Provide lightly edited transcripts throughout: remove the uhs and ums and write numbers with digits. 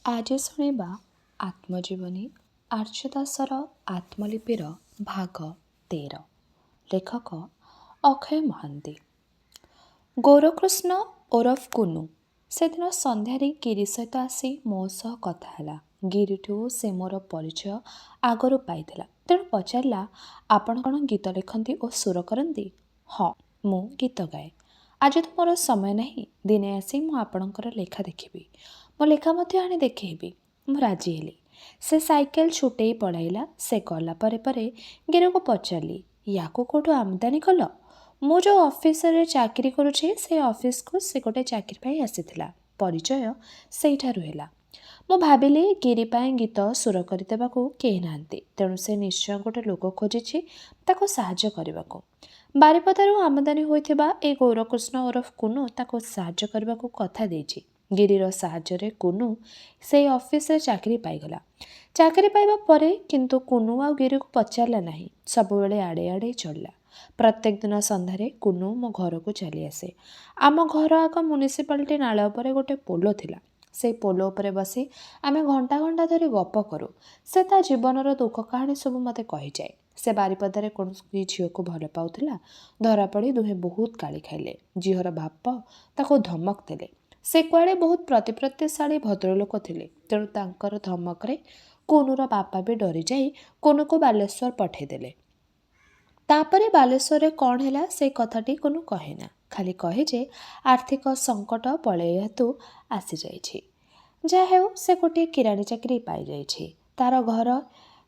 ଆଜି ଶୁଣିବା ଆତ୍ମଜୀବନୀ ଆର୍ଯ୍ୟ ଦାସର ଆତ୍ମଲିପିର ଭାଗ 13। ଲେଖକ ଅକ୍ଷୟ ମହାନ୍ତି। ଗୌରକୃଷ୍ଣ ଓରଫ କୁନୁ ସେଦିନ ସନ୍ଧ୍ୟାରେ ଗିରି ସହିତ ଆସି ମୋ ସହ କଥା ହେଲା। ଗିରିଠୁ ସେ ମୋର ପରିଚୟ ଆଗରୁ ପାଇଥିଲା, ତେଣୁ ପଚାରିଲା, ଆପଣ କ'ଣ ଗୀତ ଲେଖନ୍ତି ଓ ସୁର କରନ୍ତି? ହଁ, ମୁଁ ଗୀତ ଗାଏ। ଆଜି ତ ମୋର ସମୟ ନାହିଁ, ଦିନେ ଆସି ମୁଁ ଆପଣଙ୍କର ଲେଖା ଦେଖିବି, ମୋ ଲେଖା ମଧ୍ୟ ଆଣି ଦେଖେଇବି। ମୁଁ ରାଜି ହେଲି। ସେ ସାଇକେଲ ଛୁଟେଇ ପଳାଇଲା। ସେ ଗଲା ପରେ ପରେ ଗିରିକୁ ପଚାରିଲି, ୟାକୁ କେଉଁଠୁ ଆମଦାନୀ କଲ? ମୁଁ ଯେଉଁ ଅଫିସରେ ଚାକିରି କରୁଛି ସେ ଅଫିସକୁ ସେ ଗୋଟେ ଚାକିରି ପାଇଁ ଆସିଥିଲା। ପରିଚୟ ସେଇଠାରୁ ହେଲା। ମୁଁ ଭାବିଲି ଗିରି ପାଇଁ ଗୀତ ସୁର କରିଦେବାକୁ କେହି ନାହାନ୍ତି, ତେଣୁ ସେ ନିଶ୍ଚୟ ଗୋଟେ ଲୋକ ଖୋଜିଛି ତାକୁ ସାହାଯ୍ୟ କରିବାକୁ। ବାରିପଦାରୁ ଆମଦାନୀ ହୋଇଥିବା ଏ ଗୌରକୃଷ୍ଣ ଓରଫ କୁନୁ ତାକୁ ସାହାଯ୍ୟ କରିବାକୁ କଥା ଦେଇଛି। ଗିରିର ସାହାଯ୍ୟରେ କୁନୁ ସେଇ ଅଫିସରେ ଚାକିରି ପାଇଗଲା। ଚାକିରି ପାଇବା ପରେ କିନ୍ତୁ କୁନୁ ଆଉ ଗିରିକୁ ପଚାରିଲା ନାହିଁ। ସବୁବେଳେ ଆଡ଼େ ଆଡ଼େ ଚଳିଲା। ପ୍ରତ୍ୟେକ ଦିନ ସନ୍ଧ୍ୟାରେ କୁନୁ ମୋ ଘରକୁ ଚାଲି ଆସେ। ଆମ ଘର ଆଗ ମ୍ୟୁନିସିପାଲିଟି ନାଳ ଉପରେ ଗୋଟେ ପୋଲ ଥିଲା। ସେଇ ପୋଲ ଉପରେ ବସି ଆମେ ଘଣ୍ଟା ଘଣ୍ଟା ଧରି ଗପ କରୁ। ସେ ତା ଜୀବନର ଦୁଃଖ କାହାଣୀ ସବୁ ମୋତେ କହିଯାଏ। ସେ ବାରିପଦାରେ କୌଣସି ଝିଅକୁ ଭଲ ପାଉଥିଲା। ଧରାପଡ଼ି ଦୁହେଁ ବହୁତ ଗାଳି ଖାଇଲେ। ଝିଅର ବାପ ତାକୁ ଧମକ ଦେଲେ। ସେ କୁଆଡ଼େ ବହୁତ ପ୍ରତିପତ୍ତିଶାଳୀ ଭଦ୍ରଲୋକ ଥିଲେ, ତେଣୁ ତାଙ୍କର ଧମକରେ କୁନୁର ବାପା ବି ଡରିଯାଇ କୁନୁକୁ ବାଲେଶ୍ୱର ପଠାଇଦେଲେ। ତାପରେ ବାଲେଶ୍ୱରରେ କ'ଣ ହେଲା ସେ କଥାଟି କୁନୁ କହେନା, ଖାଲି କହେ ଯେ ଆର୍ଥିକ ସଙ୍କଟ ପଳେଇ ହେତୁ ଆସିଯାଇଛି। ଯାହା ହେଉ ସେ ଗୋଟିଏ କିରାଣୀ ଚାକିରି ପାଇଯାଇଛି। ତାର ଘର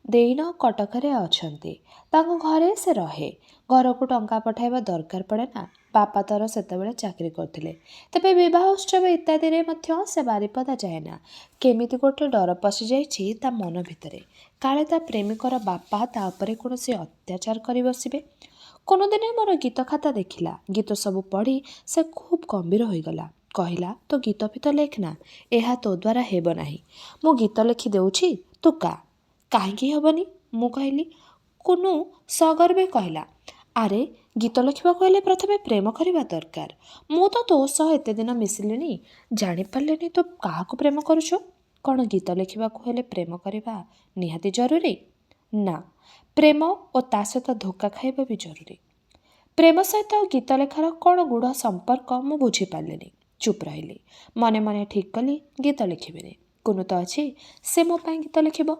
ଦେଇନ କଟକରେ ଅଛନ୍ତି। ତାଙ୍କ ଘରେ ସେ ରହେ। ଘରକୁ ଟଙ୍କା ପଠାଇବା ଦରକାର ପଡ଼େ ନା। ବାପା ତାର ସେତେବେଳେ ଚାକିରି କରୁଥିଲେ। ତେବେ ବିବାହ ଉତ୍ସବ ଇତ୍ୟାଦିରେ ମଧ୍ୟ ସେ ବାରିପଦା ଯାଏନା। କେମିତି ଗୋଟେ ଡର ପଶିଯାଇଛି ତା ମନ ଭିତରେ, କାଳେ ତା ପ୍ରେମିକର ବାପା ତା ଉପରେ କୌଣସି ଅତ୍ୟାଚାର କରି ବସିବେ। କୋଉଦିନ ମୋର ଗୀତ ଖାତା ଦେଖିଲା। ଗୀତ ସବୁ ପଢ଼ି ସେ ଖୁବ୍ ଗମ୍ଭୀର ହୋଇଗଲା। କହିଲା, ତୁ ଗୀତ ଫିତ ଲେଖନା, ଏହା ତୋ ଦ୍ୱାରା ହେବ ନାହିଁ। ମୁଁ ଗୀତ ଲେଖି ଦେଉଛି, ତୁ ଗା। କାହିଁକି ହେବନି? ମୁଁ କହିଲି। କୁନୁ ସଗର୍ବେ କହିଲା, ଆରେ ଗୀତ ଲେଖିବାକୁ ହେଲେ ପ୍ରଥମେ ପ୍ରେମ କରିବା ଦରକାର। ମୁଁ ତ ତୋ ସହ ଏତେ ଦିନ ମିଶିଲିଣି, ଜାଣିପାରିଲିନି ତୁ କାହାକୁ ପ୍ରେମ କରୁଛୁ। କ'ଣ ଗୀତ ଲେଖିବାକୁ ହେଲେ ପ୍ରେମ କରିବା ନିହାତି ଜରୁରୀ? ନା, ପ୍ରେମ ଓ ତା ସହିତ ଧୋକା ଖାଇବା ବି ଜରୁରୀ। ପ୍ରେମ ସହିତ ଗୀତ ଲେଖାର କ'ଣ ଗୂଢ଼ ସମ୍ପର୍କ ମୁଁ ବୁଝିପାରିଲିନି। ଚୁପ୍ ରହିଲି। ମନେ ମନେ ଠିକ୍ କଲି ଗୀତ ଲେଖିବିନି। କୁନୁ ତ ଅଛି, ସେ ମୋ ପାଇଁ ଗୀତ ଲେଖିବ।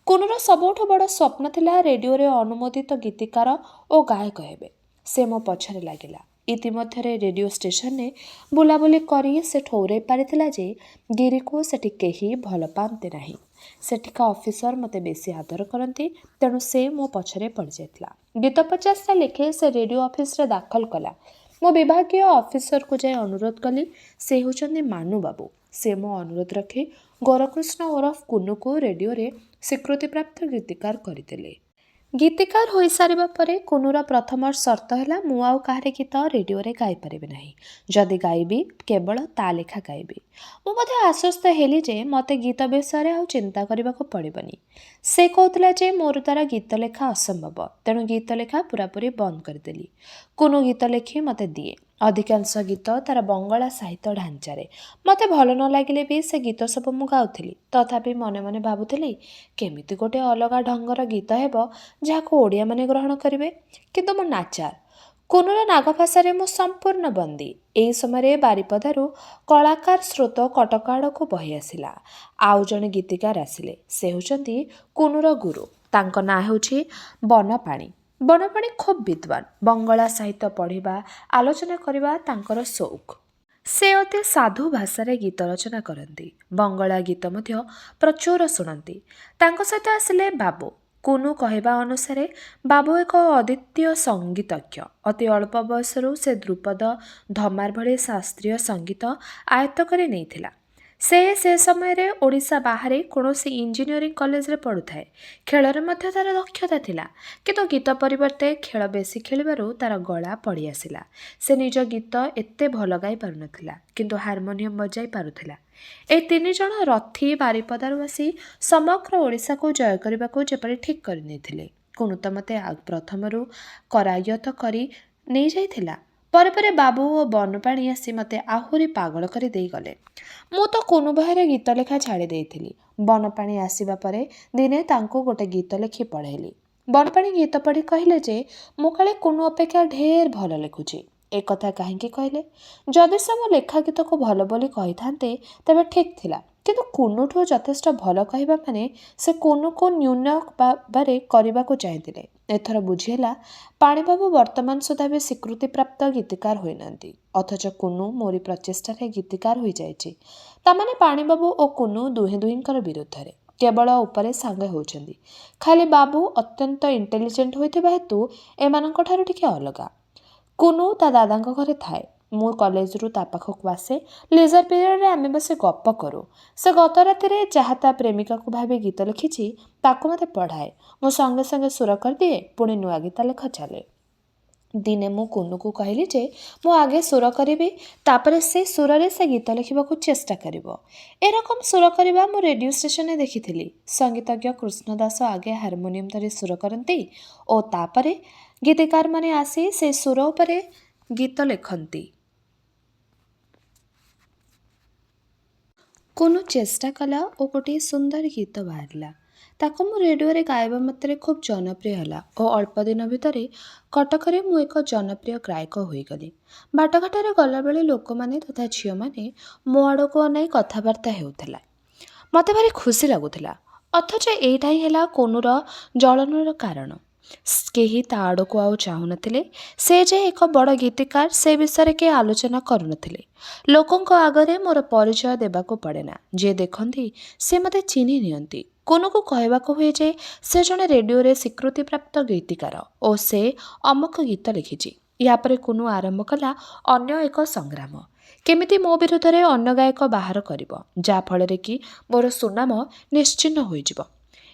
କୁନୁର ସବୁଠୁ ବଡ଼ ସ୍ୱପ୍ନ ଥିଲା ରେଡ଼ିଓରେ ଅନୁମୋଦିତ ଗୀତିକାର ଓ ଗାୟକ ହେବେ। ସେ ମୋ ପଛରେ ଲାଗିଲା। ଇତିମଧ୍ୟରେ ରେଡ଼ିଓ ଷ୍ଟେସନରେ ବୁଲାବୁଲି କରି ସେ ଠଉରେଇ ପାରିଥିଲା ଯେ ଗିରିକୁ ସେଠି କେହି ଭଲ ପାଆନ୍ତି ନାହିଁ। ସେଠିକା ଅଫିସର ମୋତେ ବେଶୀ ଆଦର କରନ୍ତି, ତେଣୁ ସେ ମୋ ପଛରେ ପଡ଼ିଯାଇଥିଲା। ଗୀତ 50ଟା ଲେଖେ ସେ ରେଡ଼ିଓ ଅଫିସରେ ଦାଖଲ କଲା। ମୁଁ ବିଭାଗୀୟ ଅଫିସରକୁ ଯାଇ ଅନୁରୋଧ କଲି। ସେ ହେଉଛନ୍ତି ମାନୁ ବାବୁ। ସେ ମୋ ଅନୁରୋଧ ରଖି ଗୌରକୃଷ୍ଣ ଓରଫ କୁନୁକୁ ରେଡ଼ିଓରେ ସ୍ୱୀକୃତିପ୍ରାପ୍ତ ଗୀତିକାର କରିଦେଲେ। ଗୀତିକାର ହୋଇସାରିବା ପରେ କୁନୁର ପ୍ରଥମ ସର୍ତ୍ତ ହେଲା, ମୁଁ ଆଉ କାହାରି ଗୀତ ରେଡ଼ିଓରେ ଗାଇପାରିବି ନାହିଁ। ଯଦି ଗାଇବି କେବଳ ତା ଲେଖା ଗାଇବି। ମୁଁ ମଧ୍ୟ ଆଶ୍ୱସ୍ତ ହେଲି ଯେ ମୋତେ ଗୀତ ବିଷୟରେ ଆଉ ଚିନ୍ତା କରିବାକୁ ପଡ଼ିବନି। ସେ କହୁଥିଲା ଯେ ମୋର ଦ୍ୱାରା ଗୀତ ଲେଖା ଅସମ୍ଭବ, ତେଣୁ ଗୀତ ଲେଖା ପୂରାପୂରି ବନ୍ଦ କରିଦେଲି। କୁନୁ ଗୀତ ଲେଖି ମୋତେ ଦିଏ। ଅଧିକାଂଶ ଗୀତ ତାର ବଙ୍ଗଳା ସାହିତ୍ୟ ଢାଞ୍ଚାରେ। ମୋତେ ଭଲ ନ ଲାଗିଲେ ବି ସେ ଗୀତ ସବୁ ମୁଁ ଗାଉଥିଲି। ତଥାପି ମନେ ମନେ ଭାବୁଥିଲି, କେମିତି ଗୋଟେ ଅଲଗା ଢଙ୍ଗର ଗୀତ ହେବ ଯାହାକୁ ଓଡ଼ିଆମାନେ ଗ୍ରହଣ କରିବେ। କିନ୍ତୁ ମୁଁ ନାଚାର। କୁନୁର ନାଗଭାଷାରେ ମୁଁ ସମ୍ପୂର୍ଣ୍ଣ ବନ୍ଦୀ। ଏହି ସମୟରେ ବାରିପଦାରୁ କଳାକାର ସ୍ରୋତ କଟକ ଆଡ଼କୁ ବହି ଆସିଲା। ଆଉ ଜଣେ ଗୀତିକାର ଆସିଲେ। ସେ ହେଉଛନ୍ତି କୁନୁର ଗୁରୁ। ତାଙ୍କ ନାଁ ହେଉଛି ବନପାଣି। ବନପାଣି ଖୁବ୍ ବିଦ୍ୱାନ। ବଙ୍ଗଳା ସାହିତ୍ୟ ପଢ଼ିବା, ଆଲୋଚନା କରିବା ତାଙ୍କର ସଉକ। ସେ ଅତି ସାଧୁ ଭାଷାରେ ଗୀତ ରଚନା କରନ୍ତି। ବଙ୍ଗଳା ଗୀତ ମଧ୍ୟ ପ୍ରଚୁର ଶୁଣନ୍ତି। ତାଙ୍କ ସହିତ ଆସିଲେ ବାବୁ। କୁନୁ କହିବା ଅନୁସାରେ ବାବୁ ଏକ ଅଦ୍ୱିତୀୟ ସଙ୍ଗୀତଜ୍ଞ। ଅତି ଅଳ୍ପ ବୟସରୁ ସେ ଧ୍ରୁପଦ, ଧମାର ଭଳି ଶାସ୍ତ୍ରୀୟ ସଙ୍ଗୀତ ଆୟତ୍ତ କରି ନେଇଥିଲା। ସେ ସମୟରେ ଓଡ଼ିଶା ବାହାରେ କୌଣସି ଇଞ୍ଜିନିୟରିଂ କଲେଜରେ ପଢ଼ୁଥାଏ। ଖେଳରେ ମଧ୍ୟ ତାର ଦକ୍ଷତା ଥିଲା, କିନ୍ତୁ ଗୀତ ପରିବର୍ତ୍ତେ ଖେଳ ବେଶୀ ଖେଳିବାରୁ ତାର ଗଳା ପଡ଼ି ଆସିଲା। ସେ ନିଜ ଗୀତ ଏତେ ଭଲ ଗାଇ ପାରୁନଥିଲା, କିନ୍ତୁ ହାରମୋନିୟମ ବଜାଇ ପାରୁଥିଲା। ଏ ତିନି ଜଣ ରଥୀ ବାରିପଦାରୁ ଆସି ସମଗ୍ର ଓଡ଼ିଶାକୁ ଜୟ କରିବାକୁ ଯେପରି ଠିକ୍ କରିନେଇଥିଲେ। କୁନୁ ତ ମୋତେ ପ୍ରଥମରୁ କରାୟତ୍ତ କରି ନେଇଯାଇଥିଲା। ପରେ ପରେ ବାବୁ ଓ ବନପାଣି ଆସି ମୋତେ ଆହୁରି ପାଗଳ କରି ଦେଇଗଲେ। ମୁଁ ତ କୁନୁ ବହିରେ ଗୀତ ଲେଖା ଛାଡ଼ି ଦେଇଥିଲି। ବନପାଣି ଆସିବା ପରେ ଦିନେ ତାଙ୍କୁ ଗୋଟେ ଗୀତ ଲେଖି ପଢ଼େଇଲି। ବନପାଣି ଗୀତ ପଢ଼ି କହିଲେ ଯେ ମୁଁ କାଳେ କୁନୁ ଅପେକ୍ଷା ଢେର ଭଲ ଲେଖୁଛି। ଏ କଥା କାହିଁକି କହିଲେ? ଯଦି ସେ ମୋ ଲେଖା ଗୀତକୁ ଭଲ ବୋଲି କହିଥାନ୍ତେ ତେବେ ଠିକ୍ ଥିଲା, କିନ୍ତୁ କୁନୁଠୁ ଯଥେଷ୍ଟ ଭଲ କହିବା ମାନେ ସେ କୁନୁକୁ ନ୍ୟୁନ ଭାବରେ କରିବାକୁ ଚାହିଁଥିଲେ। ଏଥର ବୁଝିହେଲା ପାଣିବାବୁ ବର୍ତ୍ତମାନ ସୁଦ୍ଧା ବି ସ୍ୱୀକୃତିପ୍ରାପ୍ତ ଗୀତିକାର ହୋଇନାହାନ୍ତି, ଅଥଚ କୁନୁ ମୋରି ପ୍ରଚେଷ୍ଟାରେ ଗୀତିକାର ହୋଇଯାଇଛି। ତାମାନେ ପାଣିବାବୁ ଓ କୁନୁ ଦୁହେଁ ଦୁହିଁଙ୍କର ବିରୁଦ୍ଧରେ, କେବଳ ଉପରେ ସାଙ୍ଗ ହେଉଛନ୍ତି। ଖାଲି ବାବୁ ଅତ୍ୟନ୍ତ ଇଣ୍ଟେଲିଜେଣ୍ଟ ହୋଇଥିବା ହେତୁ ଏମାନଙ୍କଠାରୁ ଟିକେ ଅଲଗା। କୁନୁ ତା ଦାଦାଙ୍କ ଘରେ ଥାଏ। ମୁଁ କଲେଜରୁ ତା ପାଖକୁ ଆସେ। ଲେଜର ପିରିୟଡ଼ରେ ଆମେ ବସି ଗପ କରୁ। ସେ ଗତ ରାତିରେ ଯାହା ତା ପ୍ରେମିକାକୁ ଭାବି ଗୀତ ଲେଖିଛି ତାକୁ ମୋତେ ପଢ଼ାଏ। ମୁଁ ସଙ୍ଗେ ସଙ୍ଗେ ସୁର କରିଦିଏ, ପୁଣି ନୂଆ ଗୀତ ଲେଖା ଚାଲେ। ଦିନେ ମୁଁ କୁନୁକୁ କହିଲି ଯେ ମୁଁ ଆଗେ ସୁର କରିବି, ତାପରେ ସେ ସୁରରେ ସେ ଗୀତ ଲେଖିବାକୁ ଚେଷ୍ଟା କରିବ। ଏରକମ ସୁର କରିବା ମୁଁ ରେଡ଼ିଓ ଷ୍ଟେସନରେ ଦେଖିଥିଲି। ସଙ୍ଗୀତଜ୍ଞ କୃଷ୍ଣ ଦାସ ଆଗେ ହାରମୋନିୟମ ଧରି ସୁର କରନ୍ତି ଓ ତାପରେ ଗୀତିକାରମାନେ ଆସି ସେ ସୁର ଉପରେ ଗୀତ ଲେଖନ୍ତି। କୁନୁ ଚେଷ୍ଟା କଲା ଓ ଗୋଟିଏ ସୁନ୍ଦର ଗୀତ ବାହାରିଲା। ତାକୁ ମୁଁ ରେଡ଼ିଓରେ ଗାଇବା ମାତ୍ରେ ଖୁବ୍ ଜନପ୍ରିୟ ହେଲା ଓ ଅଳ୍ପ ଦିନ ଭିତରେ କଟକରେ ମୁଁ ଏକ ଜନପ୍ରିୟ ଗାୟକ ହୋଇଗଲି। ବାଟଘାଟରେ ଗଲାବେଳେ ଲୋକମାନେ ତଥା ଝିଅମାନେ ମୋ ଆଡ଼କୁ ଅନାଇ କଥାବାର୍ତ୍ତା ହେଉଥିଲା। ମୋତେ ଭାରି ଖୁସି ଲାଗୁଥିଲା। ଅଥଚ ଏଇଟା ହିଁ ହେଲା କୁନୁର ଜଳନର କାରଣ। କେହି ତା ଆଡ଼କୁ ଆଉ ଚାହୁଁନଥିଲେ। ସେ ଯେ ଏକ ବଡ଼ ଗୀତିକାର ସେ ବିଷୟରେ କେହି ଆଲୋଚନା କରୁନଥିଲେ। ଲୋକଙ୍କ ଆଗରେ ମୋର ପରିଚୟ ଦେବାକୁ ପଡ଼େନା। ଯିଏ ଦେଖନ୍ତି ସେ ମୋତେ ଚିହ୍ନି ନିଅନ୍ତି। କୁନୁକୁ କହିବାକୁ ହୁଏ ଯେ ସେ ଜଣେ ରେଡ଼ିଓରେ ସ୍ୱୀକୃତିପ୍ରାପ୍ତ ଗୀତିକାର ଓ ସେ ଅମୁକ ଗୀତ ଲେଖିଛି। ୟା ପରେ କୁନୁ ଆରମ୍ଭ କଲା ଅନ୍ୟ ଏକ ସଂଗ୍ରାମ। କେମିତି ମୋ ବିରୁଦ୍ଧରେ ଅନ୍ୟ ଗାୟକ ବାହାର କରିବ, ଯାହାଫଳରେ କି ମୋର ସୁନାମ ନିଶ୍ଚିହ୍ନ ହୋଇଯିବ।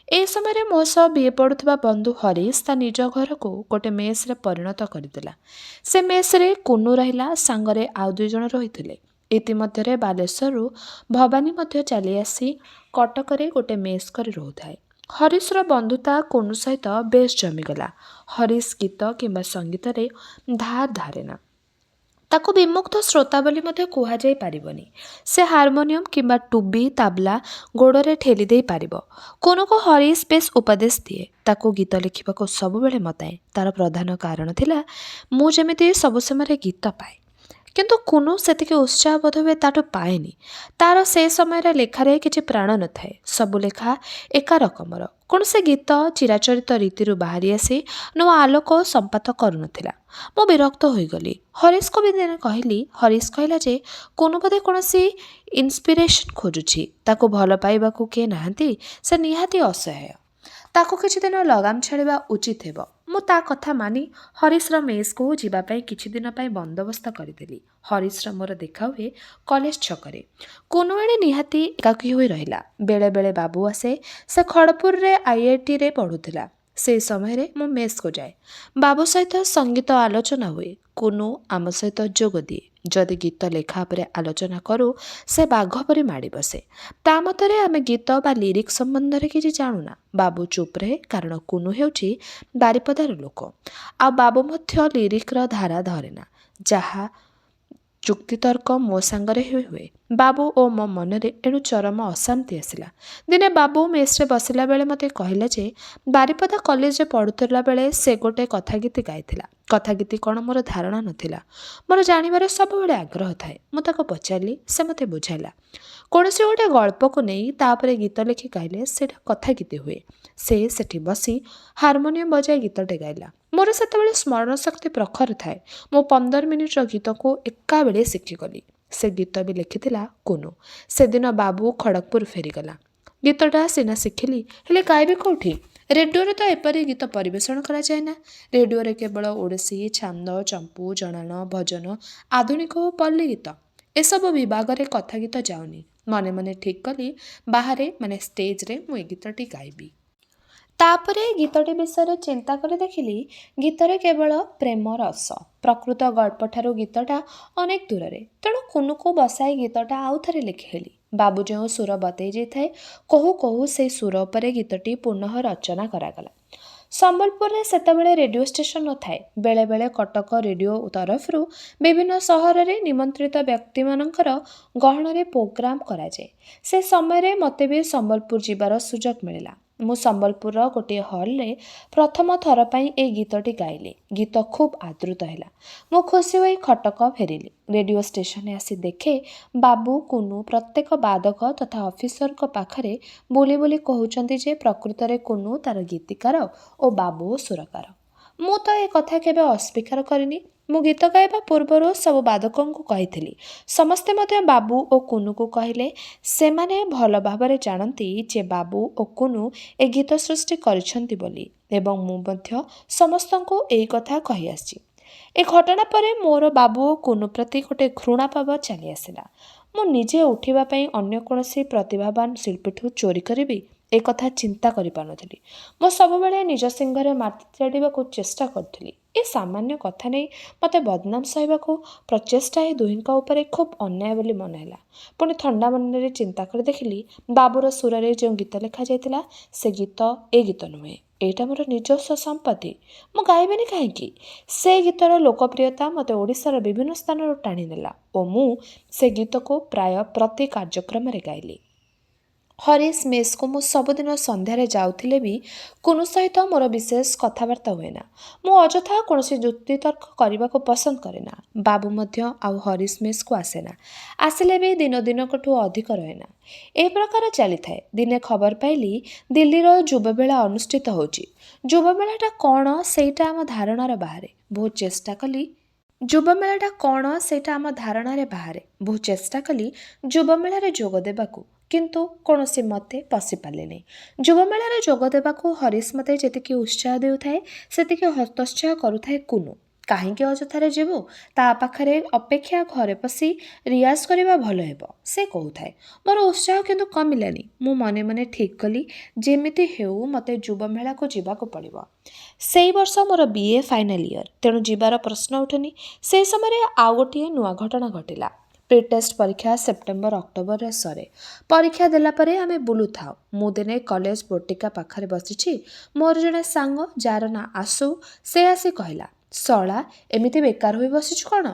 ଏହି ସମୟରେ ମୋ ସହ ବିଏ ପଢ଼ୁଥିବା ବନ୍ଧୁ ହରିଶ ତା ନିଜ ଘରକୁ ଗୋଟେ ମେସ୍ରେ ପରିଣତ କରିଦେଲା। ସେ ମେସ୍ରେ କୁନୁ ରହିଲା, ସାଙ୍ଗରେ ଆଉ 2 ଜଣ ରହିଥିଲେ। ଇତିମଧ୍ୟରେ ବାଲେଶ୍ୱରରୁ ଭବାନୀ ମଧ୍ୟ ଚାଲି ଆସି କଟକରେ ଗୋଟେ ମେସ୍ କରି ରହୁଥାଏ। ହରିଶର ବନ୍ଧୁତା କୁନୁ ସହିତ ବେଶ୍ ଜମିଗଲା। ହରିଶ ଗୀତ କିମ୍ବା ସଙ୍ଗୀତରେ ଧାର ଧାରେନା। ତାକୁ ବିମୁଗ୍ଧ ଶ୍ରୋତା ବୋଲି ମଧ୍ୟ କୁହାଯାଇ ପାରିବନି। ସେ ହାରମୋନିୟମ କିମ୍ବା ଟୁବି ତାବଲା ଗୋଡ଼ରେ ଠେଲି ଦେଇ ପାରିବ। କୁନୁକୁ ହରିଶ ବେଶ୍ ଉପଦେଶ ଦିଏ। ତାକୁ ଗୀତ ଲେଖିବାକୁ ସବୁବେଳେ ମତାଏ। ତାର ପ୍ରଧାନ କାରଣ ଥିଲା ମୁଁ ଯେମିତି ସବୁ ସମୟରେ ଗୀତ ପାଏ। କିନ୍ତୁ କୁନୁ ସେତିକି ଉତ୍ସାହ ବୋଧ ହୁଏ ତାଠୁ ପାଏନି। ତାର ସେ ସମୟରେ ଲେଖାରେ କିଛି ପ୍ରାଣ ନଥାଏ। ସବୁ ଲେଖା ଏକା ରକମର। କୌଣସି ଗୀତ ଚିରାଚରିତ ରୀତିରୁ ବାହାରି ଆସି ନୂଆ ଆଲୋକ ସମ୍ପାତ କରୁନଥିଲା। ମୁଁ ବିରକ୍ତ ହୋଇଗଲି। ହରିଶକୁ ବି ଦିନେ କହିଲି। ହରିଶ କହିଲା ଯେ କୁନୁ ବୋଧେ କୌଣସି ଇନ୍ସପିରେସନ୍ ଖୋଜୁଛି। ତାକୁ ଭଲ ପାଇବାକୁ କେହି ନାହାନ୍ତି। ସେ ନିହାତି ଅସହାୟ। ତାକୁ କିଛି ଦିନ ଲଗାମ ଛାଡ଼ିବା ଉଚିତ ହେବ। ମୁଁ ତା କଥା ମାନି ହରିଶର ମେସ୍କୁ ଯିବା ପାଇଁ କିଛି ଦିନ ପାଇଁ ବନ୍ଦୋବସ୍ତ କରିଦେଲି। ହରିଶର ମୋର ଦେଖା ହୁଏ କଲେଜ ଛକରେ। କୁନୁ ଏଣେ ନିହାତି ଏକାକୀ ହୋଇ ରହିଲା। ବେଳେ ବେଳେ ବାବୁ ଆସେ। ସେ ଖଡ଼ଗପୁରରେ IITରେ ପଢ଼ୁଥିଲା। ସେହି ସମୟରେ ମୁଁ ମେସ୍କୁ ଯାଏ। ବାବୁ ସହିତ ସଙ୍ଗୀତ ଆଲୋଚନା ହୁଏ। କୁନୁ ଆମ ସହିତ ଯୋଗ ଦିଏ। ଯଦି ଗୀତ ଲେଖା ଉପରେ ଆଲୋଚନା କରୁ ସେ ବାଘ ପରି ମାଡ଼ି ବସେ। ତା ମତରେ ଆମେ ଗୀତ ବା ଲିରିକ୍ ସମ୍ବନ୍ଧରେ କିଛି ଜାଣୁନା। ବାବୁ ଚୁପ୍ ରହେ, କାରଣ କୁନୁ ହେଉଛି ବାରିପଦାର ଲୋକ। ଆଉ ବାବୁ ମଧ୍ୟ ଲିରିକ୍ର ଧାରା ଧରେନା। ଯାହା ଯୁକ୍ତିତର୍କ ମୋ ସାଙ୍ଗରେ ହୁଏ। ବାବୁ ଓ ମୋ ମନରେ ଏଣୁ ଚରମ ଅଶାନ୍ତି ଆସିଲା। ଦିନେ ବାବୁ ମେସ୍ରେ ବସିଲା ବେଳେ ମୋତେ କହିଲେ ଯେ ବାରିପଦା କଲେଜରେ ପଢ଼ୁଥିଲା ବେଳେ ସେ ଗୋଟେ କଥାଗୀତି ଗାଇଥିଲା। କଥାଗୀତି କ'ଣ ମୋର ଧାରଣା ନଥିଲା। ମୋର ଜାଣିବାର ସବୁବେଳେ ଆଗ୍ରହ ଥାଏ। ମୁଁ ତାକୁ ପଚାରିଲି। ସେ ମୋତେ ବୁଝାଇଲା। କୌଣସି ଗୋଟେ ଗଳ୍ପକୁ ନେଇ ତା ଉପରେ ଗୀତ ଲେଖି ଗାଇଲେ ସେଇଟା କଥାଗୀତି ହୁଏ। ସେ ସେଠି ବସି ହାରମୋନିୟମ ବଜାଇ ଗୀତଟେ ଗାଇଲା। ମୋର ସେତେବେଳେ ସ୍ମରଣ ଶକ୍ତି ପ୍ରଖର ଥାଏ। ମୁଁ 15 ମିନିଟର ଗୀତକୁ ଏକାବେଳେ ଶିଖିଗଲି। ସେ ଗୀତ ବି ଲେଖିଥିଲା କୁନୁ। ସେଦିନ ବାବୁ ଖଡ଼ଗପୁର ଫେରିଗଲା। ଗୀତଟା ସିନା ଶିଖିଲି, ହେଲେ ଗାଇବି କେଉଁଠି? ରେଡ଼ିଓରେ ତ ଏପରି ଗୀତ ପରିବେଷଣ କରାଯାଏ ନା। ରେଡ଼ିଓରେ କେବଳ ଓଡ଼ିଶୀ, ଛାନ୍ଦ, ଚମ୍ପୁ, ଜଣାଣ, ଭଜନ, ଆଧୁନିକ ଓ ପଲ୍ଲୀ ଗୀତ। ଏସବୁ ବିଭାଗରେ କଥା ଗୀତ ଯାଉନି। ମନେ ମନେ ଠିକ୍ କଲି ବାହାରେ ଷ୍ଟେଜ୍ରେ ମୁଁ ଏ ଗୀତଟି ଗାଇବି। ତାପରେ ଗୀତଟି ବିଷୟରେ ଚିନ୍ତା କରି ଦେଖିଲି ଗୀତରେ କେବଳ ପ୍ରେମ ରସ। ପ୍ରକୃତ ଗଳ୍ପଠାରୁ ଗୀତଟା ଅନେକ ଦୂରରେ। ତେଣୁ କୁନୁକୁ ବସାଇ ଗୀତଟା ଆଉ ଥରେ ଲେଖିଲି। ବାବୁ ଯେଉଁ ସୁର ବତେଇ ଯାଇଥାଏ କହୁ କହୁ ସେହି ସୁର ଉପରେ ଗୀତଟି ପୁନଃ ରଚନା କରାଗଲା। ସମ୍ବଲପୁରରେ ସେତେବେଳେ ରେଡ଼ିଓ ଷ୍ଟେସନ ନଥାଏ। ବେଳେବେଳେ କଟକ ରେଡ଼ିଓ ତରଫରୁ ବିଭିନ୍ନ ସହରରେ ନିମନ୍ତ୍ରିତ ବ୍ୟକ୍ତିମାନଙ୍କର ଗହଣରେ ପ୍ରୋଗ୍ରାମ କରାଯାଏ। ସେ ସମୟରେ ମୋତେ ବି ସମ୍ବଲପୁର ଯିବାର ସୁଯୋଗ ମିଳିଲା। ମୁଁ ସମ୍ବଲପୁରର ଗୋଟିଏ ହଲ୍ରେ ପ୍ରଥମ ଥର ପାଇଁ ଏଇ ଗୀତଟି ଗାଇଲି। ଗୀତ ଖୁବ୍ ଆଦୃତ ହେଲା। ମୁଁ ଖୁସି ହୋଇ କଟକ ଫେରିଲି। ରେଡ଼ିଓ ଷ୍ଟେସନରେ ଆସି ଦେଖେ ବାବୁ, କୁନୁ ପ୍ରତ୍ୟେକ ବାଦକ ତଥା ଅଫିସରଙ୍କ ପାଖରେ ବୋଲି ବୋଲି କହୁଛନ୍ତି ଯେ ପ୍ରକୃତରେ କୁନୁ ତାର ଗୀତିକାର ଓ ବାବୁ ସୁରକାର। ମୁଁ ତ ଏ କଥା କେବେ ଅସ୍ୱୀକାର କରିନି। ମୁଁ ଗୀତ ଗାଇବା ପୂର୍ବରୁ ସବୁ ବାଦକଙ୍କୁ କହିଥିଲି। ସମସ୍ତେ ମଧ୍ୟ ବାବୁ ଓ କୁନୁକୁ କହିଲେ। ସେମାନେ ଭଲ ଭାବରେ ଜାଣନ୍ତି ଯେ ବାବୁ ଓ କୁନୁ ଏ ଗୀତ ସୃଷ୍ଟି କରିଛନ୍ତି ବୋଲି ଏବଂ ମୁଁ ମଧ୍ୟ ସମସ୍ତଙ୍କୁ ଏଇ କଥା କହିଆସିଛି। ଏ ଘଟଣା ପରେ ମୋର ବାବୁ ଓ କୁନୁ ପ୍ରତି ଗୋଟିଏ ଘୃଣାଭାବ ଚାଲି ଆସିଲା। ମୁଁ ନିଜେ ଉଠିବା ପାଇଁ ଅନ୍ୟ କୌଣସି ପ୍ରତିଭାବାନ ଶିଳ୍ପୀଠୁ ଚୋରି କରିବି ଏ କଥା ଚିନ୍ତା କରିପାରୁନଥିଲି। ମୁଁ ସବୁବେଳେ ନିଜ ସିଂହରେ ମାଟି ଚାଡ଼ିବାକୁ ଚେଷ୍ଟା କରୁଥିଲି। ଏ ସାମାନ୍ୟ କଥା ନେଇ ମୋତେ ବଦନାମ ସହିବାକୁ ପ୍ରଚେଷ୍ଟା ଏ ଦୁହିଁଙ୍କ ଉପରେ ଖୁବ୍ ଅନ୍ୟାୟ ବୋଲି ମନେ ହେଲା। ପୁଣି ଥଣ୍ଡା ମନରେ ଚିନ୍ତା କରି ଦେଖିଲି ବାବୁର ସୁରରେ ଯେଉଁ ଗୀତ ଲେଖାଯାଇଥିଲା ସେ ଗୀତ ଏ ଗୀତ ନୁହେଁ। ଏଇଟା ମୋର ନିଜସ୍ୱ ସମ୍ପତ୍ତି। ମୁଁ ଗାଇବିନି କାହିଁକି? ସେ ଗୀତର ଲୋକପ୍ରିୟତା ମୋତେ ଓଡ଼ିଶାର ବିଭିନ୍ନ ସ୍ଥାନରୁ ଟାଣି ନେଲା ଓ ମୁଁ ସେ ଗୀତକୁ ପ୍ରାୟ ପ୍ରତି କାର୍ଯ୍ୟକ୍ରମରେ ଗାଇଲି। ହରିଶ ମେସ୍କୁ ମୁଁ ସବୁଦିନ ସନ୍ଧ୍ୟାରେ ଯାଉଥିଲେ ବି କୁନୁ ସହିତ ମୋର ବିଶେଷ କଥାବାର୍ତ୍ତା ହୁଏ ନା। ମୁଁ ଅଯଥା କୌଣସି ଯୁକ୍ତିତର୍କ କରିବାକୁ ପସନ୍ଦ କରେ ନା। ବାବୁ ମଧ୍ୟ ଆଉ ହରିଶ ମେସ୍କୁ ଆସେ ନା। ଆସିଲେ ବି ଦିନ ଦିନକଠୁ ଅଧିକ ରହେ ନା। ଏ ପ୍ରକାର ଚାଲିଥାଏ। ଦିନେ ଖବର ପାଇଲି ଦିଲ୍ଲୀର ଯୁବମେଳା ଅନୁଷ୍ଠିତ ହେଉଛି। ଯୁବମେଳାଟା କ'ଣ ସେଇଟା ଆମ ଧାରଣାର ବାହାରେ। ବହୁତ ଚେଷ୍ଟା କଲି ବହୁତ ଚେଷ୍ଟା କଲି ଯୁବମେଳାରେ ଯୋଗ ଦେବାକୁ, କିନ୍ତୁ କୌଣସି ମତେ ପଶିପାରିଲିନି। ଯୁବମେଳାରେ ଯୋଗ ଦେବାକୁ ହରିଶ ମୋତେ ଯେତିକି ଉତ୍ସାହ ଦେଉଥାଏ ସେତିକି ହତୋତ୍ସାହ କରୁଥାଏ କୁନୁ। କାହିଁକି ଅଯଥାରେ ଯିବୁ? ତା ପାଖରେ ଅପେକ୍ଷା ଘରେ ପଶି ରିଆଜ କରିବା ଭଲ ହେବ, ସେ କହୁଥାଏ। ମୋର ଉତ୍ସାହ କିନ୍ତୁ କମିଲାନି। ମୁଁ ମନେ ମନେ ଠିକ୍ କଲି ଯେମିତି ହେଉ ମୋତେ ଯୁବମେଳାକୁ ଯିବାକୁ ପଡ଼ିବ। ସେଇ ବର୍ଷ ମୋର BA ଫାଇନାଲ ଇୟର, ତେଣୁ ଯିବାର ପ୍ରଶ୍ନ ଉଠୁନି। ସେହି ସମୟରେ ଆଉ ଗୋଟିଏ ନୂଆ ଘଟଣା ଘଟିଲା। ପ୍ରି ଟେଷ୍ଟ ପରୀକ୍ଷା ସେପ୍ଟେମ୍ବର ଅକ୍ଟୋବରରେ ସରେ। ପରୀକ୍ଷା ଦେଲା ପରେ ଆମେ ବୁଲୁଥାଉ। ମୁଁ ଦିନେ କଲେଜ ବୋଟିକା ପାଖରେ ବସିଛି। ମୋର ଜଣେ ସାଙ୍ଗ ଯାହାର ନାଁ ଆସୁ, ସେ ଆସି କହିଲା, ଶଳା ଏମିତି ବେକାର ହୋଇ ବସିଛୁ କ'ଣ?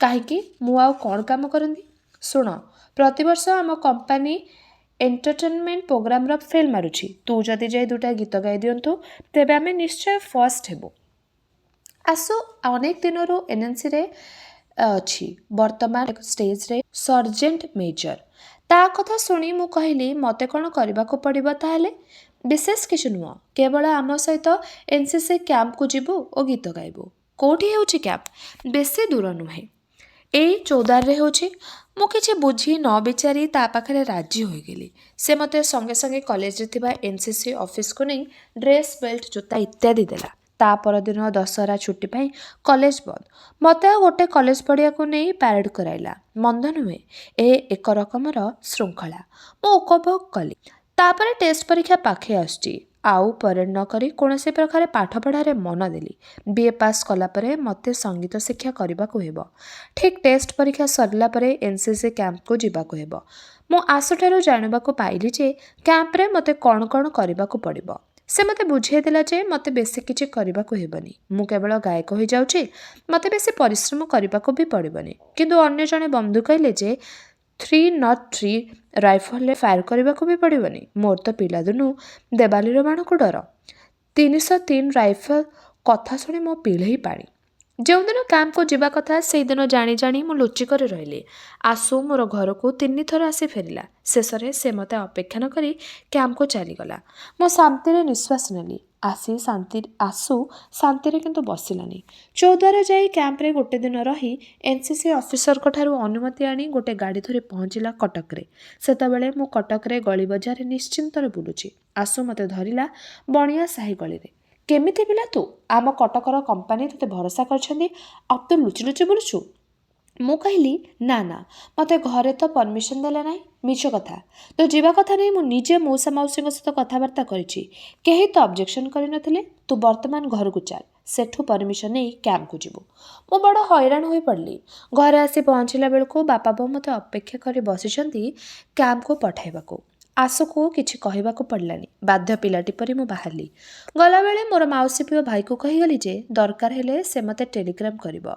କାହିଁକି? ମୁଁ ଆଉ କ'ଣ କାମ କରନ୍ତି? ଶୁଣ, ପ୍ରତିବର୍ଷ ଆମ କମ୍ପାନୀ ଏଣ୍ଟରଟେନମେଣ୍ଟ ପ୍ରୋଗ୍ରାମର ଫିଲ୍ମ ମାରୁଛି। ତୁ ଯଦି ଯାଇ ଦୁଇଟା ଗୀତ ଗାଇ ଦିଅନ୍ତୁ ତେବେ ଆମେ ନିଶ୍ଚୟ ଫର୍ଷ୍ଟ ହେବୁ। ଆସୁ ଅନେକ ଦିନରୁ NNCରେ ଅଛି। ବର୍ତ୍ତମାନ ଷ୍ଟେଜରେ ସର୍ଜେଣ୍ଟ ମେଜର। ତା କଥା ଶୁଣି ମୁଁ କହିଲି, ମୋତେ କ'ଣ କରିବାକୁ ପଡ଼ିବ ତାହେଲେ? ବିଶେଷ କିଛି ନୁହଁ, କେବଳ ଆମ ସହିତ NCC କ୍ୟାମ୍ପକୁ ଯିବୁ ଓ ଗୀତ ଗାଇବୁ। କେଉଁଠି ହେଉଛି କ୍ୟାମ୍ପ? ବେଶୀ ଦୂର ନୁହେଁ, ଏଇ ଚୌଦାରରେ ହେଉଛି। ମୁଁ କିଛି ବୁଝି ନ ବିଚାରି ତା ପାଖରେ ରାଜି ହୋଇଗଲି। ସେ ମୋତେ ସଙ୍ଗେ ସଙ୍ଗେ କଲେଜରେ ଥିବା NCC ଅଫିସକୁ ନେଇ ଡ୍ରେସ୍, ବେଲ୍ଟ, ଜୋତା ଇତ୍ୟାଦି ଦେଲା। ତା ପରଦିନ ଦଶହରା ଛୁଟି ପାଇଁ କଲେଜ ବନ୍ଦ। ମୋତେ ଆଉ ଗୋଟେ କଲେଜ ପଡ଼ିଆକୁ ନେଇ ପ୍ୟାରେଡ୍ କରାଇଲା। ମନ୍ଦ ନୁହେଁ, ଏ ଏକ ରକମର ଶୃଙ୍ଖଳା। ମୁଁ ଉପଭୋଗ କଲି। ତାପରେ ଟେଷ୍ଟ ପରୀକ୍ଷା ପାଖେଇ ଆସୁଛି। ଆଉ ପରେଡ୍ ନ କରି କୌଣସି ପ୍ରକାରେ ପାଠପଢ଼ାରେ ମନ ଦେଲି। BA ପାସ୍ କଲା ପରେ ମୋତେ ସଙ୍ଗୀତ ଶିକ୍ଷା କରିବାକୁ ହେବ। ଠିକ୍ ଟେଷ୍ଟ ପରୀକ୍ଷା ସରିଲା ପରେ NCC କ୍ୟାମ୍ପକୁ ଯିବାକୁ ହେବ। ମୁଁ ଆସୁଠାରୁ ଜାଣିବାକୁ ପାଇଲି ଯେ କ୍ୟାମ୍ପରେ ମୋତେ କ'ଣ କ'ଣ କରିବାକୁ ପଡ଼ିବ। ସେ ମୋତେ ବୁଝାଇ ଦେଲା ଯେ ମୋତେ ବେଶୀ କିଛି କରିବାକୁ ହେବନି। ମୁଁ କେବଳ ଗାୟକ ହୋଇଯାଉଛି, ମୋତେ ବେଶୀ ପରିଶ୍ରମ କରିବାକୁ ବି ପଡ଼ିବନି। କିନ୍ତୁ ଅନ୍ୟ ଜଣେ ବନ୍ଧୁ କହିଲେ ଯେ 303 ରାଇଫଲରେ ଫାୟାର କରିବାକୁ ବି ପଡ଼ିବନି। ମୋର ତ ପିଲାଦିନୁ ଦେବାଲିର ବାଣକୁ ଡର। 303 ରାଇଫଲ କଥା ଶୁଣି ମୋ ପିଳେଇ ପାଣି। ଯେଉଁଦିନ କ୍ୟାମ୍ପକୁ ଯିବା କଥା ସେଇଦିନ ଜାଣି ଜାଣି ମୁଁ ଲୁଚିକରି ରହିଲି। ଆସୁ ମୋର ଘରକୁ 3 ଥର ଆସି ଫେରିଲା। ଶେଷରେ ସେ ମୋତେ ଅପେକ୍ଷା ନ କରି କ୍ୟାମ୍ପକୁ ଚାଲିଗଲା। ମୁଁ ଶାନ୍ତିରେ ନିଶ୍ୱାସ ନେଲି। ଆସୁ ଶାନ୍ତିରେ କିନ୍ତୁ ବସିଲାନି। ଚୌଦ୍ୱାର ଯାଇ କ୍ୟାମ୍ପରେ ଗୋଟେ ଦିନ ରହି NCC ଅଫିସରଙ୍କଠାରୁ ଅନୁମତି ଆଣି ଗୋଟେ ଗାଡ଼ି ଧରି ପହଞ୍ଚିଲା କଟକରେ। ସେତେବେଳେ ମୁଁ କଟକରେ ଗଳି ବଜାରରେ ନିଶ୍ଚିନ୍ତରେ ବୁଲୁଛି। ଆସୁ ମୋତେ ଧରିଲା ବଣିଆ ସାହି ଗଳିରେ। କେମିତି ପିଲା ତୁ? ଆମ କଟକର କମ୍ପାନୀ ତୋତେ ଭରସା କରିଛନ୍ତି, ଆଉ ତୁ ଲୁଚି ଲୁଚି ବୁଲୁଛୁ? ମୁଁ କହିଲି, ନା ନା, ମୋତେ ଘରେ ତ ପରମିଶନ ଦେଲେ ନାହିଁ। ମିଛ କଥା। ତୁ ଯିବା କଥା ନେଇ ମୁଁ ନିଜେ ମଉସା ମାଉସୀଙ୍କ ସହିତ କଥାବାର୍ତ୍ତା କରିଛି। କେହି ତ ଅବଜେକ୍ସନ କରିନଥିଲେ। ତୁ ବର୍ତ୍ତମାନ ଘରକୁ ଚାଲ, ସେଠୁ ପରମିଶନ ନେଇ କ୍ୟାମ୍ପକୁ ଯିବୁ। ମୁଁ ବଡ଼ ହଇରାଣ ହୋଇପଡ଼ିଲି। ଘରେ ଆସି ପହଞ୍ଚିଲା ବେଳକୁ ବାପା ବୋଉ ମୋତେ ଅପେକ୍ଷା କରି ବସିଛନ୍ତି କ୍ୟାମ୍ପକୁ ପଠାଇବାକୁ। ଆଶୁକୁ କିଛି କହିବାକୁ ପଡ଼ିଲାନି। ବାଧ୍ୟ ପିଲାଟି ପରି ମୁଁ ବାହାରିଲି। ଗଲାବେଳେ ମୋର ମାଉସୀ ପୁଅ ଭାଇକୁ କହିଗଲି ଯେ ଦରକାର ହେଲେ ସେ ମୋତେ ଟେଲିଗ୍ରାମ କରିବ।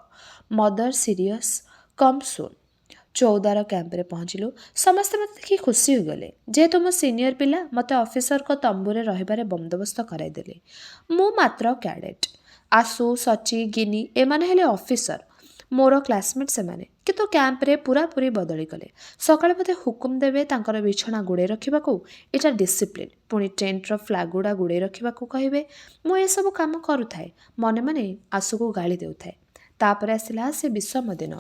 ମଦର ସିରିୟସ୍ କମ୍ ସୁନ୍। ଚୌଦାର କ୍ୟାମ୍ପରେ ପହଞ୍ଚିଲୁ। ସମସ୍ତେ ମୋତେ ଦେଖି ଖୁସି ହୋଇଗଲେ। ଯେହେତୁ ମୁଁ ସିନିୟର ପିଲା, ମୋତେ ଅଫିସରଙ୍କ ତମ୍ବୁରେ ରହିବାରେ ବନ୍ଦୋବସ୍ତ କରାଇଦେଲେ। ମୁଁ ମାତ୍ର କ୍ୟାଡେଟ୍। ଆଶୁ, ସଚି, ଗିନି ଏମାନେ ହେଲେ ଅଫିସର। ମୋର କ୍ଲାସମେଟ୍ ସେମାନେ, କିନ୍ତୁ କ୍ୟାମ୍ପରେ ପୁରାପୁରି ବଦଳିଗଲେ। ସକାଳେ ମୋତେ ହୁକୁମ ଦେବେ ତାଙ୍କର ବିଛଣା ଗୁଡ଼େଇ ରଖିବାକୁ, ଏଇଟା ଡିସିପ୍ଲିନ୍। ପୁଣି ଟେଣ୍ଟର ଫ୍ଲାଗଗୁଡ଼ା ଗୁଡ଼େଇ ରଖିବାକୁ କହିବେ। ମୁଁ ଏସବୁ କାମ କରୁଥାଏ, ମନେ ମନେ ଆଶୁକୁ ଗାଳି ଦେଉଥାଏ। ତାପରେ ଆସିଲା ସେ ବିଷମ ଦିନ,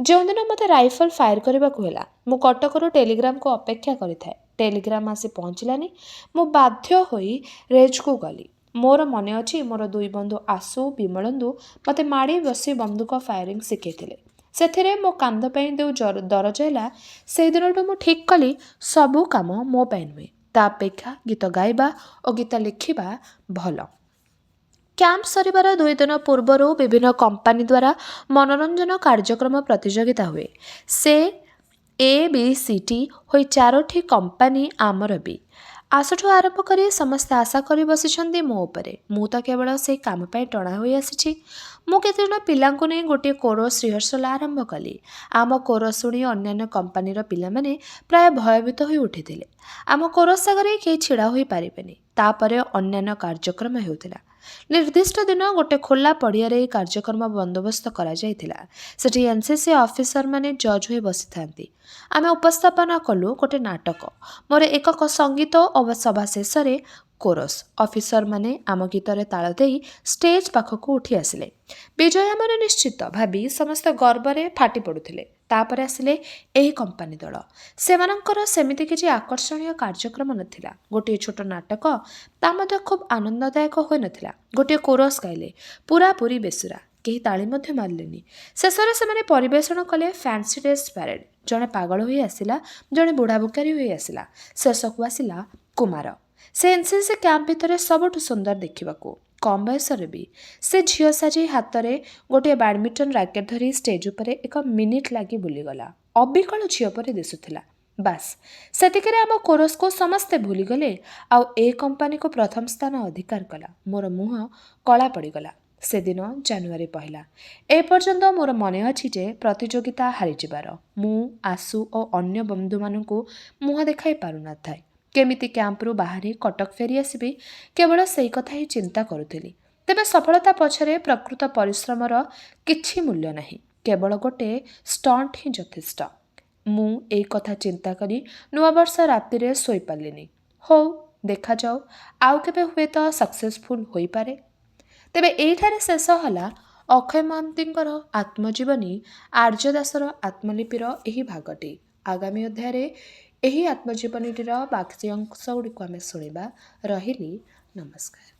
ଯେଉଁଦିନ ମୋତେ ରାଇଫଲ ଫାୟାର କରିବାକୁ ହେଲା। ମୁଁ କଟକରୁ ଟେଲିଗ୍ରାମକୁ ଅପେକ୍ଷା କରିଥାଏ। ଟେଲିଗ୍ରାମ ଆସି ପହଞ୍ଚିଲାନି। ମୁଁ ବାଧ୍ୟ ହୋଇ ରେଞ୍ଜକୁ ଗଲି। ମୋର ମନେ ଅଛି, ମୋର ଦୁଇ ବନ୍ଧୁ ଆଶୁ, ବିମଳେନ୍ଦୁ ମୋତେ ମାଡ଼ି ବସି ବନ୍ଧୁକ ଫାୟାରିଂ ଶିଖେଇଥିଲେ। ସେଥିରେ ମୋ କାନ୍ଧ ପାଇଁ ଯେଉଁ ଦରଜ ହେଲା, ସେଇଦିନଠୁ ମୁଁ ଠିକ୍ କଲି ସବୁ କାମ ମୋ ପାଇଁ ନୁହେଁ, ତା ଅପେକ୍ଷା ଗୀତ ଗାଇବା ଓ ଗୀତ ଲେଖିବା ଭଲ। କ୍ୟାମ୍ପ ସରିବାର 2 ଦିନ ପୂର୍ବରୁ ବିଭିନ୍ନ କମ୍ପାନୀ ଦ୍ୱାରା ମନୋରଞ୍ଜନ କାର୍ଯ୍ୟକ୍ରମ ପ୍ରତିଯୋଗିତା ହୁଏ। ସେ ABCD ହୋଇ 4ଟି କମ୍ପାନୀ ଆମର ବି। ଆଶୁଠୁ ଆରମ୍ଭ କରି ସମସ୍ତେ ଆଶା କରି ବସିଛନ୍ତି ମୋ ଉପରେ। ମୁଁ ତ କେବଳ ସେଇ କାମ ପାଇଁ ଟଣା ହୋଇ ଆସିଛି। ମୁଁ କେତେଜଣ ପିଲାଙ୍କୁ ନେଇ ଗୋଟିଏ କୋରସ୍ ରିହର୍ସାଲ ଆରମ୍ଭ କଲି। ଆମ କୋରସ୍ ଶୁଣି ଅନ୍ୟାନ୍ୟ କମ୍ପାନୀର ପିଲାମାନେ ପ୍ରାୟ ଭୟଭୀତ ହୋଇ ଉଠିଥିଲେ। ଆମ କୋରସ୍ ଆଗରେ କେହି ଛିଡ଼ା ହୋଇପାରିବେନି। ତାପରେ ଅନ୍ୟାନ୍ୟ କାର୍ଯ୍ୟକ୍ରମ ହେଉଥିଲା। ନିର୍ଦ୍ଦିଷ୍ଟ ଦିନ ଗୋଟେ ଖୋଲା ପଡ଼ିଆରେ ଏହି କାର୍ଯ୍ୟକ୍ରମ ବନ୍ଦୋବସ୍ତ କରାଯାଇଥିଲା। ସେଠି NCC ଅଫିସରମାନେ ଜଜ୍ ହୋଇ ବସିଥାନ୍ତି। ଆମେ ଉପସ୍ଥାପନା କଲୁ ଗୋଟେ ନାଟକ। ମୋର ଏକକ ସଙ୍ଗୀତ ଓ ସଭା ଶେଷରେ କୋରସ୍। ଅଫିସରମାନେ ଆମ ଗୀତରେ ତାଳ ଦେଇ ଷ୍ଟେଜ୍ ପାଖକୁ ଉଠି ଆସିଲେ। ବିଜୟ ଆମର ନିଶ୍ଚିତ ଭାବି ସମସ୍ତେ ଗର୍ବରେ ଫାଟି ପଡ଼ୁଥିଲେ। ତାପରେ ଆସିଲେ ଏହି କମ୍ପାନୀ ଦଳ। ସେମାନଙ୍କର ସେମିତି କିଛି ଆକର୍ଷଣୀୟ କାର୍ଯ୍ୟକ୍ରମ ନଥିଲା। ଗୋଟିଏ ଛୋଟ ନାଟକ, ତା ମଧ୍ୟ ଖୁବ୍ ଆନନ୍ଦଦାୟକ ହୋଇନଥିଲା। ଗୋଟିଏ କୋରସ୍ ଗାଇଲେ, ପୁରାପୁରି ବେସୁରା। କେହି ତାଳି ମଧ୍ୟ ମାରିଲେନି। ଶେଷରେ ସେମାନେ ପରିବେଷଣ କଲେ ଫ୍ୟାନ୍ସି ଡ୍ରେସ୍ ପ୍ୟାରେଡ୍। ଜଣେ ପାଗଳ ହୋଇ ଆସିଲା, ଜଣେ ବୁଢ଼ା ବୁକାରୀ ହୋଇ ଆସିଲା। ଶେଷକୁ ଆସିଲା କୁମାର। ସେ NCC କ୍ୟାମ୍ପ ଭିତରେ ସବୁଠୁ ସୁନ୍ଦର ଦେଖିବାକୁ, କମ୍ ବୟସରେ ବି। ସେ ଝିଅ ସାଜି ହାତରେ ଗୋଟିଏ ବ୍ୟାଡମିଣ୍ଟନ ରାକେଟ୍ ଧରି ଷ୍ଟେଜ୍ ଉପରେ 1 ମିନିଟ୍ ଲାଗି ବୁଲିଗଲା। ଅବିକଳ ଝିଅ ପରି ଦିଶୁଥିଲା। ବାସ୍, ସେତିକିରେ ଆମ କୋରସ୍କୁ ସମସ୍ତେ ଭୁଲିଗଲେ ଆଉ ଏ କମ୍ପାନୀକୁ ପ୍ରଥମ ସ୍ଥାନ ଅଧିକାର କଲା। ମୋର ମୁହଁ କଳା ପଡ଼ିଗଲା। ସେଦିନ ଜାନୁଆରୀ 1। ଏପର୍ଯ୍ୟନ୍ତ ମୋର ମନେ ଅଛି ଯେ ପ୍ରତିଯୋଗିତା ହାରିଯିବାର। ମୁଁ, ଆଶୁ ଓ ଅନ୍ୟ ବନ୍ଧୁମାନଙ୍କୁ ମୁହଁ ଦେଖାଇ ପାରୁନଥାଏ। କେମିତି କ୍ୟାମ୍ପରୁ ବାହାରି କଟକ ଫେରି ଆସିବି, କେବଳ ସେଇ କଥା ହିଁ ଚିନ୍ତା କରୁଥିଲି। ତେବେ ସଫଳତା ପଛରେ ପ୍ରକୃତ ପରିଶ୍ରମର କିଛି ମୂଲ୍ୟ ନାହିଁ, କେବଳ ଗୋଟେ ଷ୍ଟଣ୍ଟ ହିଁ ଯଥେଷ୍ଟ। ମୁଁ ଏଇ କଥା ଚିନ୍ତା କରି ନୂଆବର୍ଷ ରାତିରେ ଶୋଇପାରିଲିନି। ହଉ, ଦେଖାଯାଉ, ଆଉ କେବେ ହୁଏତ ସକ୍ସେସଫୁଲ୍ ହୋଇପାରେ। ତେବେ ଏଇଠାରେ ଶେଷ ହେଲା ଅକ୍ଷୟ ମହାନ୍ତିଙ୍କର ଆତ୍ମଜୀବନୀ ଆର୍ଯ୍ୟ ଦାସର ଆତ୍ମଲିପିର ଏହି ଭାଗଟି। ଆଗାମୀ ଅଧ୍ୟାୟରେ ଏହି ଆତ୍ମଜୀବନୀଟିର ବାକି ଅଂଶ ଗୁଡ଼ିକୁ ଆମେ ଶୁଣିବା। ରହିଲି, ନମସ୍କାର।